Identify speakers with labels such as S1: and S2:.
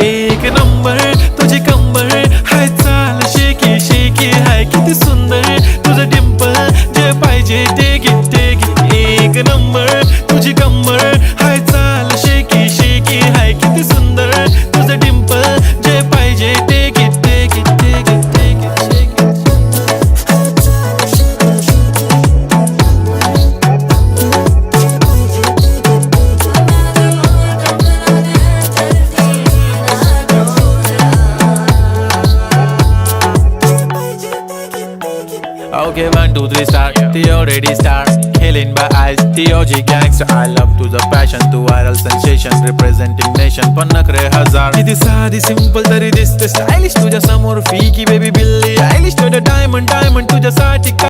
S1: एक नंबर तुझी कंबर हाय चाल शेकी शेकी हाय किती सुंदर तुझं डिंपल जे पाहिजे ते घे ते घे एक नंबर तुझी कंबर हाय चाल शेकी शेकी हाय किती सुंदर तुझं डिंपल जे पाहिजे ते घे ते घे ते घे ते घे Okay, 1, 2, 3 star. The already star. Killing by eyes. The OG gangster. I love to the passion, to viral sensation, representing nation. पन्नकरे हजार. किती साधी simple तरी दिसते stylish तुझ्या समोर फीकी baby बिल्ली. Stylish तुझ्या diamond तुझ्यासाठी